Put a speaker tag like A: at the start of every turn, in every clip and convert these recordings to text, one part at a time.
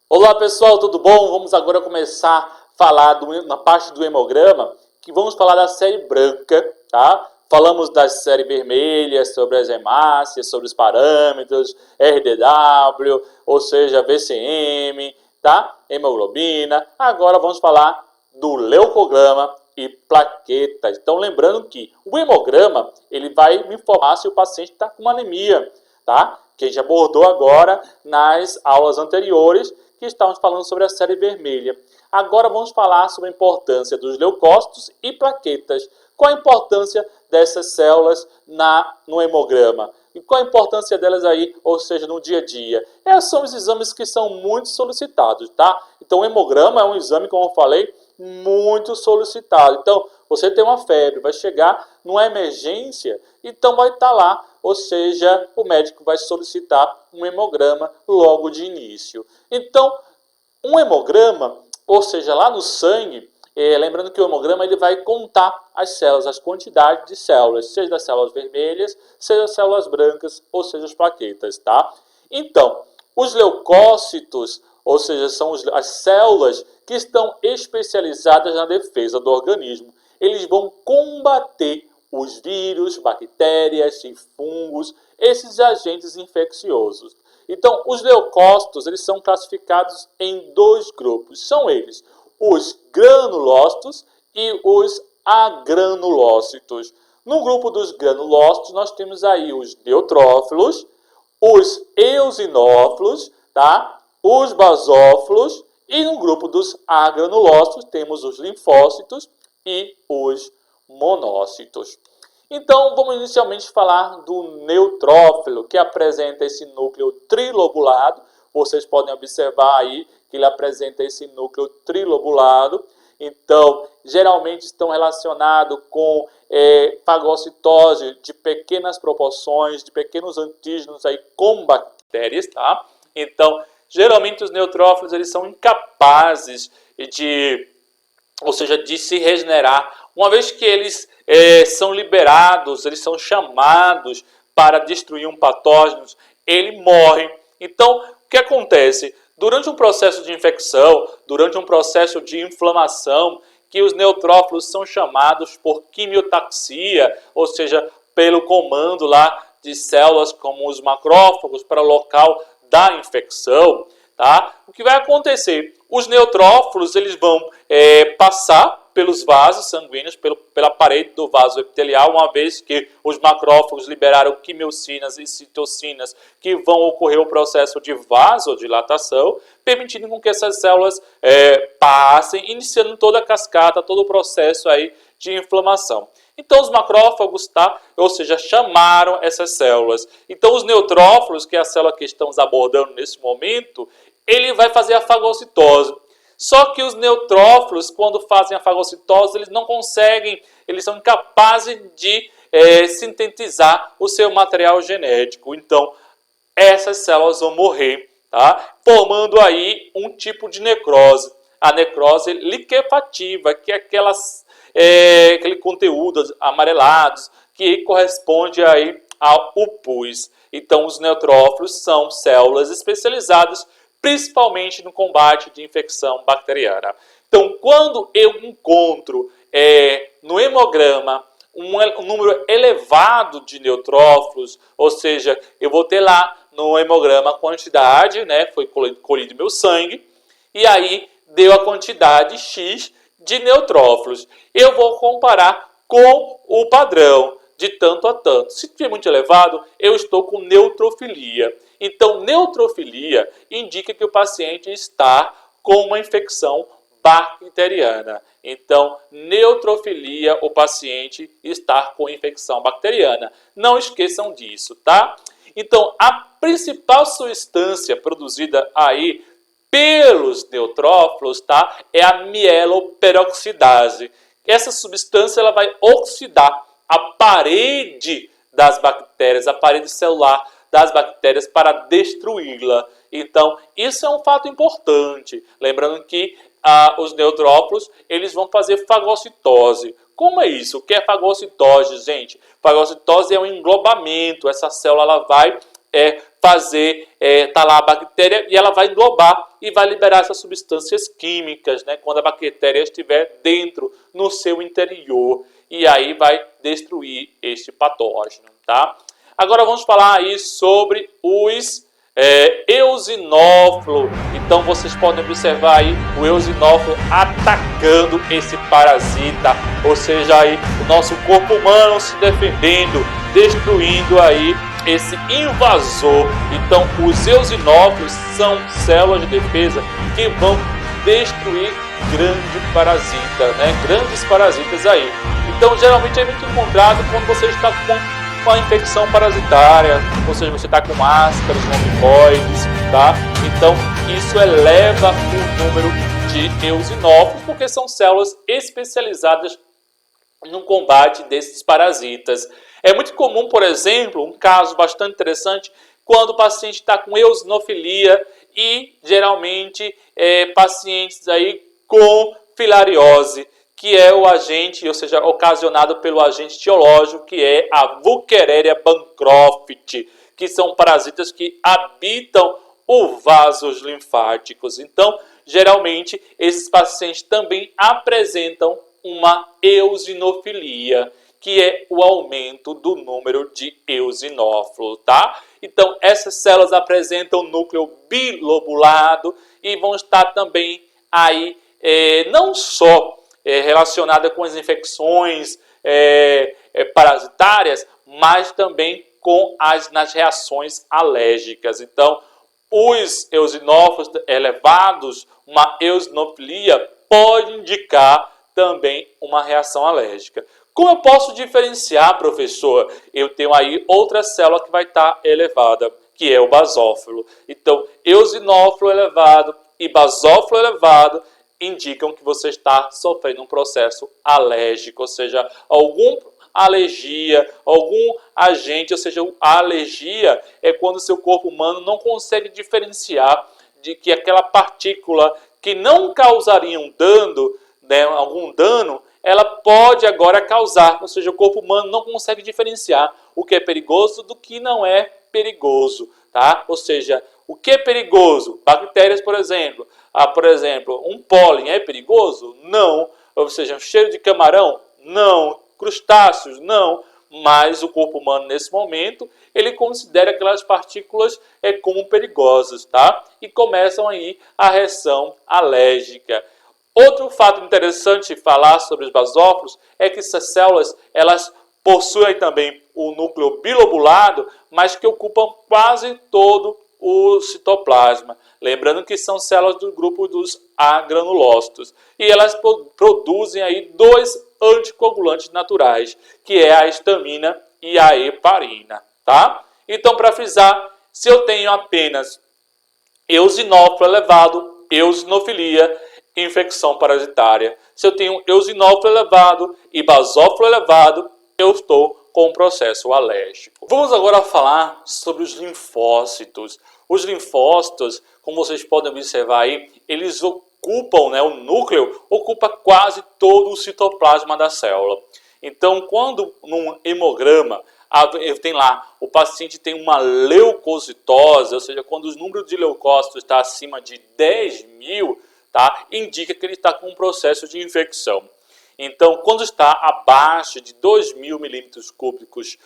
A: Olá pessoal, tudo bom? Vamos agora começar a falar na parte do hemograma, que vamos falar da série branca, tá? Falamos da série vermelha, sobre as hemácias, sobre os parâmetros, RDW, ou seja, VCM, tá? Hemoglobina. Agora vamos falar do leucograma e plaquetas. Então lembrando que o hemograma, ele vai me informar se o paciente está com uma anemia, tá? Que a gente abordou agora nas aulas anteriores, que estávamos falando sobre a série vermelha. Agora vamos falar sobre a importância dos leucócitos e plaquetas. Qual a importância dessas células no hemograma? E qual a importância delas aí, ou seja, no dia a dia? Esses são os exames que são muito solicitados, tá? Então o hemograma é um exame, como eu falei, muito solicitado. Então, você tem uma febre, vai chegar numa emergência, então vai estar lá, ou seja, o médico vai solicitar um hemograma logo de início. Então, um hemograma, ou seja, lá no sangue, lembrando que o hemograma ele vai contar as células, as quantidades de células, seja das células vermelhas, seja das células brancas, ou seja, as plaquetas, tá? Então, os leucócitos, ou seja, são as células que estão especializadas na defesa do organismo. Eles vão combater os vírus, bactérias e fungos, esses agentes infecciosos. Então, os leucócitos eles são classificados em dois grupos. São eles os granulócitos e os agranulócitos. No grupo dos granulócitos, nós temos aí os neutrófilos, os eosinófilos, tá? Os basófilos, e no grupo dos agranulócitos temos os linfócitos e os monócitos. Então, vamos inicialmente falar do neutrófilo, que apresenta esse núcleo trilobulado. Vocês podem observar aí que ele apresenta esse núcleo trilobulado. Então, geralmente estão relacionados com fagocitose de pequenas proporções, de pequenos antígenos aí com bactérias, tá? Então, geralmente os neutrófilos eles são incapazes de se regenerar. Uma vez que eles são liberados, eles são chamados para destruir um patógeno, ele morre. Então, o que acontece? Durante um processo de infecção, durante um processo de inflamação, que os neutrófilos são chamados por quimiotaxia, ou seja, pelo comando lá de células como os macrófagos para o local da infecção, tá? O que vai acontecer? Os neutrófilos eles vão passar pelos vasos sanguíneos, pela parede do vaso epitelial, uma vez que os macrófagos liberaram quimiocinas e citocinas que vão ocorrer o processo de vasodilatação, permitindo com que essas células passem, iniciando toda a cascata, todo o processo aí de inflamação. Então os macrófagos, tá? Ou seja, chamaram essas células. Então os neutrófilos, que é a célula que estamos abordando nesse momento, ele vai fazer a fagocitose. Só que os neutrófilos, quando fazem a fagocitose, eles não conseguem, eles são incapazes de sintetizar o seu material genético. Então, essas células vão morrer, tá? Formando aí um tipo de necrose. A necrose liquefativa, que é aquele conteúdo amarelados que corresponde aí ao pus. Então, os neutrófilos são células especializadas principalmente no combate de infecção bacteriana. Então, quando eu encontro no hemograma um número elevado de neutrófilos, ou seja, eu vou ter lá no hemograma a quantidade, né, foi colhido meu sangue, e aí deu a quantidade X de neutrófilos. Eu vou comparar com o padrão de tanto a tanto. Se estiver muito elevado, eu estou com neutrofilia. Então, neutrofilia indica que o paciente está com uma infecção bacteriana. Então, neutrofilia, o paciente está com infecção bacteriana. Não esqueçam disso, tá? Então, a principal substância produzida aí pelos neutrófilos, tá? É a mieloperoxidase. Essa substância ela vai oxidar a parede das bactérias, a parede celular das bactérias para destruí-la. Então, isso é um fato importante. Lembrando que os neutrófilos eles vão fazer fagocitose. Como é isso? O que é fagocitose, gente? Fagocitose é um englobamento. Essa célula ela vai tá lá a bactéria e ela vai englobar e vai liberar essas substâncias químicas, né? Quando a bactéria estiver dentro, no seu interior. E aí vai destruir este patógeno, tá? Agora vamos falar aí sobre os eosinófilos. Então vocês podem observar aí o eosinófilo atacando esse parasita, ou seja, aí o nosso corpo humano se defendendo, destruindo aí esse invasor. Então os eosinófilos são células de defesa que vão destruir grandes parasitas, né? Grandes parasitas aí. Então geralmente é muito encontrado quando você está com uma infecção parasitária, ou seja, você está com ascaris, lombricoides, tá? Então isso eleva o número de eosinófilos, porque são células especializadas no combate desses parasitas. É muito comum, por exemplo, um caso bastante interessante, quando o paciente está com eosinofilia e geralmente pacientes aí com filariose, que é o agente, ou seja, ocasionado pelo agente etiológico, que é a Wuchereria bancroft, que são parasitas que habitam os vasos linfáticos. Então, geralmente, esses pacientes também apresentam uma eosinofilia, que é o aumento do número de eosinófilos, tá? Então, essas células apresentam núcleo bilobulado e vão estar também aí, não só relacionada com as infecções parasitárias, mas também nas reações alérgicas. Então, os eosinófilos elevados, uma eosinofilia, pode indicar também uma reação alérgica. Como eu posso diferenciar, professor? Eu tenho aí outra célula que vai estar elevada, que é o basófilo. Então, eosinófilo elevado e basófilo elevado indicam que você está sofrendo um processo alérgico, ou seja, alguma alergia, algum agente, ou seja, a alergia é quando o seu corpo humano não consegue diferenciar de que aquela partícula que não causaria um dano, né, algum dano, ela pode agora causar, ou seja, o corpo humano não consegue diferenciar o que é perigoso do que não é perigoso, tá? Ou seja, o que é perigoso? Bactérias, por exemplo. Um pólen é perigoso? Não. Ou seja, um cheiro de camarão? Não. Crustáceos? Não. Mas o corpo humano, nesse momento, ele considera aquelas partículas como perigosas, tá? E começam aí a reação alérgica. Outro fato interessante de falar sobre os basófilos é que essas células, elas possuem também o núcleo bilobulado, mas que ocupam quase todo o citoplasma. Lembrando que são células do grupo dos agranulócitos. E elas produzem aí dois anticoagulantes naturais, que é a histamina e a heparina, tá? Então, para frisar, se eu tenho apenas eosinófilo elevado, eosinofilia, infecção parasitária. Se eu tenho eosinófilo elevado e basófilo elevado, eu estou com um processo alérgico. Vamos agora falar sobre os linfócitos. Os linfócitos, como vocês podem observar aí, eles ocupam, né, o núcleo ocupa quase todo o citoplasma da célula. Então, quando num hemograma tem lá, o paciente tem uma leucocitose, ou seja, quando os números de leucócitos está acima de 10.000, tá, indica que ele está com um processo de infecção. Então, quando está abaixo de 2.000 milímetros cúbicos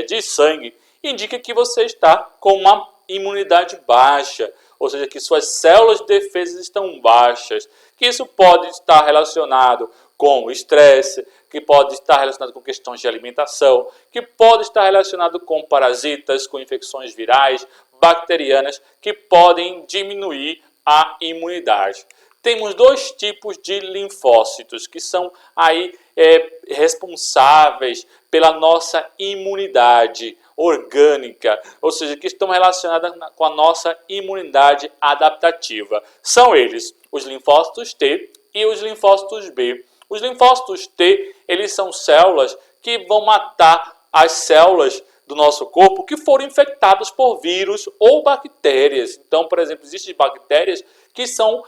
A: de sangue, indica que você está com uma imunidade baixa, ou seja, que suas células de defesa estão baixas, que isso pode estar relacionado com o estresse, que pode estar relacionado com questões de alimentação, que pode estar relacionado com parasitas, com infecções virais, bacterianas, que podem diminuir a imunidade. Temos dois tipos de linfócitos que são aí responsáveis pela nossa imunidade orgânica, ou seja, que estão relacionadas com a nossa imunidade adaptativa. São eles os linfócitos T e os linfócitos B. Os linfócitos T, eles são células que vão matar as células do nosso corpo que foram infectadas por vírus ou bactérias. Então, por exemplo, existem bactérias que são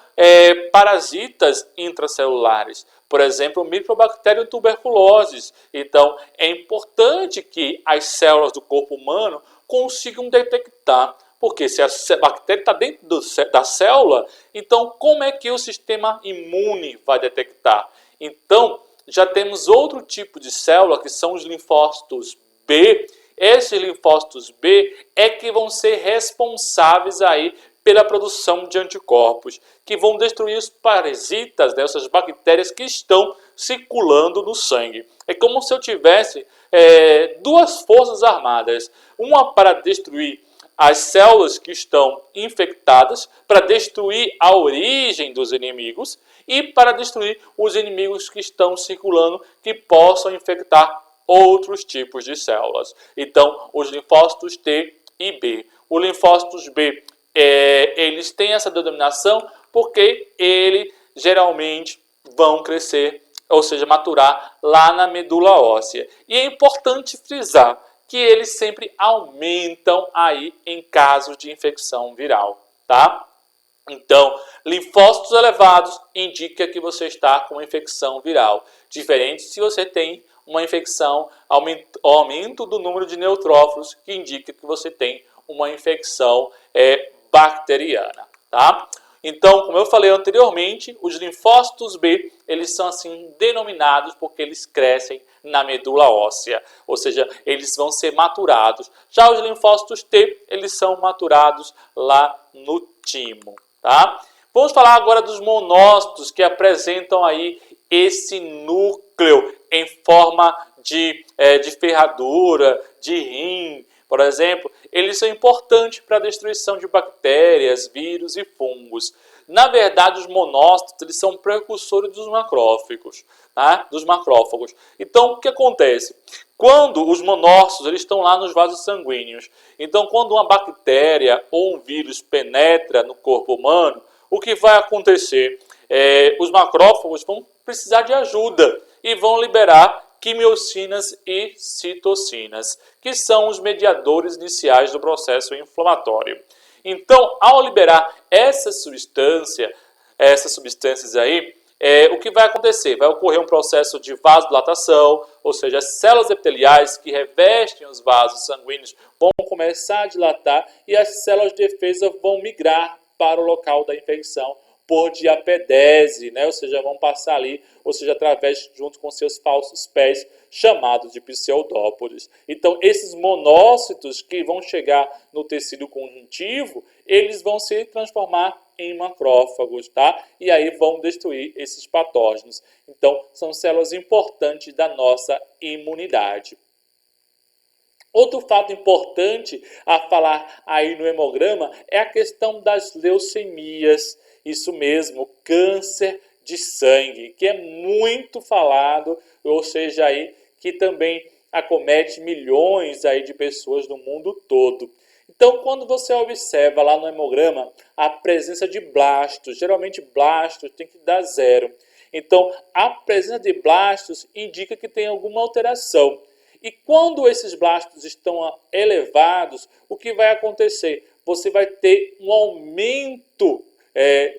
A: parasitas intracelulares. Por exemplo, o Mycobacterium tuberculosis. Então, é importante que as células do corpo humano consigam detectar. Porque se a bactéria está dentro da célula, então como é que o sistema imune vai detectar? Então, já temos outro tipo de célula, que são os linfócitos B. Esses linfócitos B é que vão ser responsáveis aí pela produção de anticorpos, que vão destruir os parasitas, né, essas bactérias que estão circulando no sangue. É como se eu tivesse duas forças armadas, uma para destruir as células que estão infectadas, para destruir a origem dos inimigos e para destruir os inimigos que estão circulando, que possam infectar outros tipos de células. Então, os linfócitos T e B. Os linfócitos B, eles têm essa denominação porque eles geralmente vão crescer, ou seja, maturar lá na medula óssea. E é importante frisar que eles sempre aumentam aí em casos de infecção viral, tá? Então, linfócitos elevados indica que você está com uma infecção viral. Diferente se você tem uma infecção, aumento do número de neutrófilos, que indica que você tem uma infecção bacteriana, tá? Então, como eu falei anteriormente, os linfócitos B, eles são assim denominados porque eles crescem na medula óssea, ou seja, eles vão ser maturados. Já os linfócitos T, eles são maturados lá no timo, tá? Vamos falar agora dos monócitos, que apresentam aí esse núcleo em forma de ferradura, de rim, por exemplo. Eles são importantes para a destruição de bactérias, vírus e fungos. Na verdade, os monócitos, eles são precursores dos macrófagos, tá? Então, o que acontece? Quando os monócitos, eles estão lá nos vasos sanguíneos. Então, quando uma bactéria ou um vírus penetra no corpo humano, o que vai acontecer? Os macrófagos vão precisar de ajuda e vão liberar quimiocinas e citocinas, que são os mediadores iniciais do processo inflamatório. Então, ao liberar essas substâncias aí, o que vai acontecer? Vai ocorrer um processo de vasodilatação, ou seja, as células epiteliais que revestem os vasos sanguíneos vão começar a dilatar e as células de defesa vão migrar para o local da infecção por diapedese, né? Ou seja, vão passar ali, ou seja, através, junto com seus falsos pés, chamados de pseudópodes. Então, esses monócitos que vão chegar no tecido conjuntivo, eles vão se transformar em macrófagos, tá? E aí vão destruir esses patógenos. Então, são células importantes da nossa imunidade. Outro fato importante a falar aí no hemograma é a questão das leucemias. Isso mesmo, câncer de sangue, que é muito falado, ou seja, aí que também acomete milhões aí de pessoas no mundo todo. Então, quando você observa lá no hemograma a presença de blastos, geralmente blastos tem que dar 0. Então, a presença de blastos indica que tem alguma alteração. E quando esses blastos estão elevados, o que vai acontecer? Você vai ter um aumento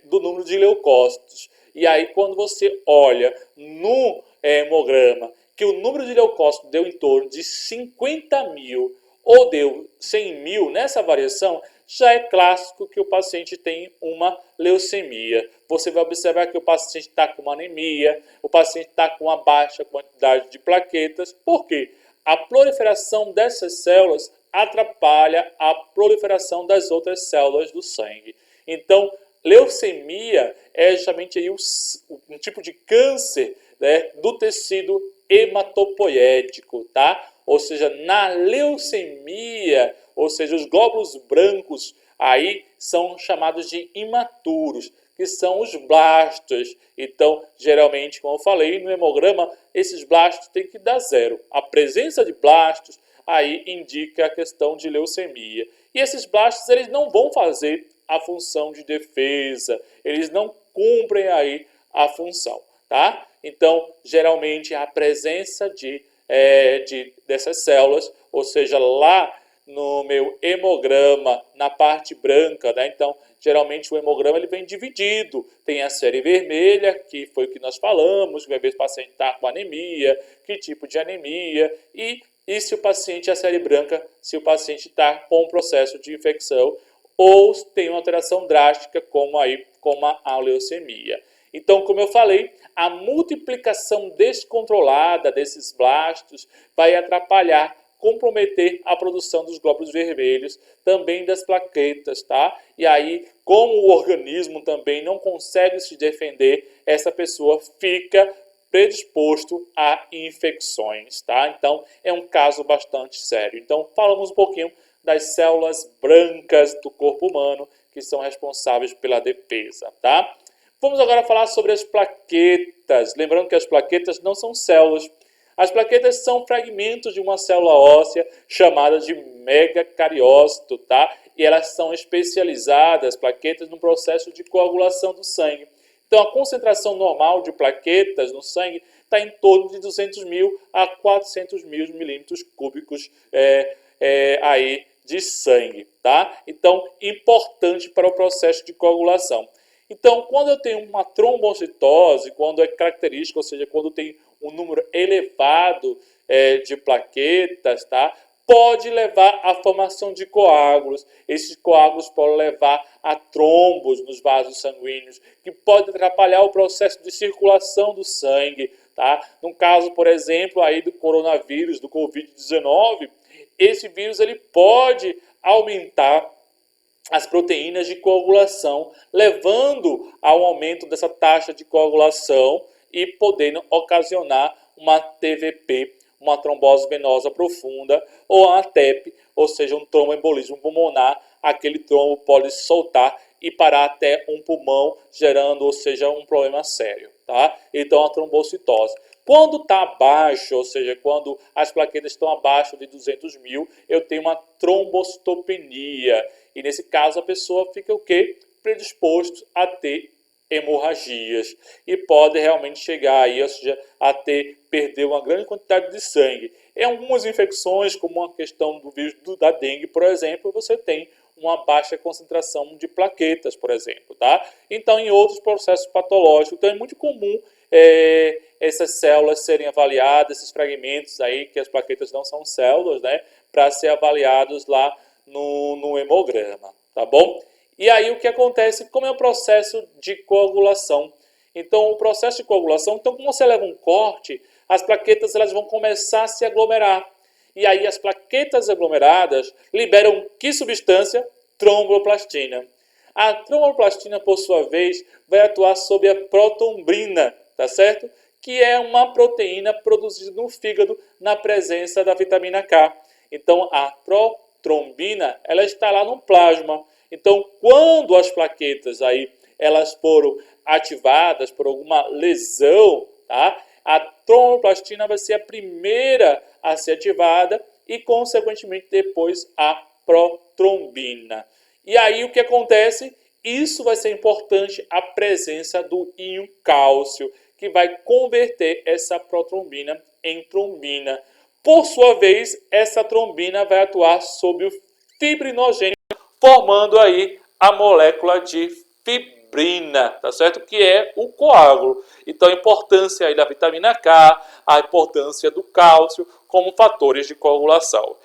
A: do número de leucócitos. E aí, quando você olha no hemograma que o número de leucócitos deu em torno de 50 mil ou deu 100 mil, nessa variação, já é clássico que o paciente tem uma leucemia. Você vai observar que o paciente está com uma anemia, o paciente está com uma baixa quantidade de plaquetas. Por quê? A proliferação dessas células atrapalha a proliferação das outras células do sangue. Então, leucemia é justamente aí um tipo de câncer, né, do tecido hematopoético, tá? Ou seja, na leucemia, ou seja, os glóbulos brancos aí são chamados de imaturos, que são os blastos. Então, geralmente, como eu falei, no hemograma, esses blastos têm que dar 0. A presença de blastos aí indica a questão de leucemia. E esses blastos, eles não vão fazer a função de defesa, eles não cumprem aí a função, tá? Então, geralmente, a presença dessas células, ou seja, lá no meu hemograma na parte branca, né? Então, geralmente o hemograma ele vem dividido. Tem a série vermelha, que foi o que nós falamos, que vai ver se o paciente está com anemia, que tipo de anemia, e se o paciente, a série branca, se o paciente está com um processo de infecção ou tem uma alteração drástica, como a leucemia. Então, como eu falei, a multiplicação descontrolada desses blastos vai atrapalhar, comprometer a produção dos glóbulos vermelhos, também das plaquetas, tá? E aí, como o organismo também não consegue se defender, essa pessoa fica predisposto a infecções, tá? Então, é um caso bastante sério. Então, falamos um pouquinho das células brancas do corpo humano, que são responsáveis pela defesa, tá? Vamos agora falar sobre as plaquetas. Lembrando que as plaquetas não são células. As plaquetas são fragmentos de uma célula óssea chamada de megacariócito, tá? E elas são especializadas, plaquetas, no processo de coagulação do sangue. Então, a concentração normal de plaquetas no sangue está em torno de 200 mil a 400 mil milímetros cúbicos aí de sangue, tá? Então, importante para o processo de coagulação. Então, quando eu tenho uma trombocitose, quando é característica, ou seja, quando tem um número elevado de plaquetas, tá? Pode levar à formação de coágulos. Esses coágulos podem levar a trombos nos vasos sanguíneos, que pode atrapalhar o processo de circulação do sangue, tá? No caso, por exemplo, aí do coronavírus, do Covid-19, esse vírus ele pode aumentar as proteínas de coagulação, levando ao aumento dessa taxa de coagulação e podendo ocasionar uma TVP, uma trombose venosa profunda, ou uma TEP, ou seja, um tromboembolismo pulmonar. Aquele trombo pode soltar e parar até um pulmão, gerando, ou seja, um problema sério, tá? Então, a trombocitose. Quando está abaixo, ou seja, quando as plaquetas estão abaixo de 200 mil, eu tenho uma trombocitopenia. E nesse caso a pessoa fica o quê? Predisposto a ter hemorragias. E pode realmente chegar aí, ou seja, a perder uma grande quantidade de sangue. Em algumas infecções, como a questão do vírus da dengue, por exemplo, você tem uma baixa concentração de plaquetas, por exemplo, tá? Então, em outros processos patológicos, então é muito comum essas células serem avaliadas, esses fragmentos aí, que as plaquetas não são células, né? Para ser avaliados lá no hemograma, tá bom? E aí o que acontece, como é o processo de coagulação? Então, o processo de coagulação, então, como você leva um corte, as plaquetas elas vão começar a se aglomerar. E aí as plaquetas aglomeradas liberam que substância? Tromboplastina. A tromboplastina, por sua vez, vai atuar sobre a protombrina, tá certo? Que é uma proteína produzida no fígado na presença da vitamina K. Então, a protrombina, ela está lá no plasma. Então, quando as plaquetas aí, elas foram ativadas por alguma lesão, tá? A tromboplastina vai ser a primeira a ser ativada e, consequentemente, depois a protrombina. E aí, o que acontece? Isso vai ser importante, a presença do íon cálcio, que vai converter essa protrombina em trombina. Por sua vez, essa trombina vai atuar sobre o fibrinogênio, formando aí a molécula de fibrina, tá certo? Que é o coágulo. Então, a importância aí da vitamina K, a importância do cálcio como fatores de coagulação.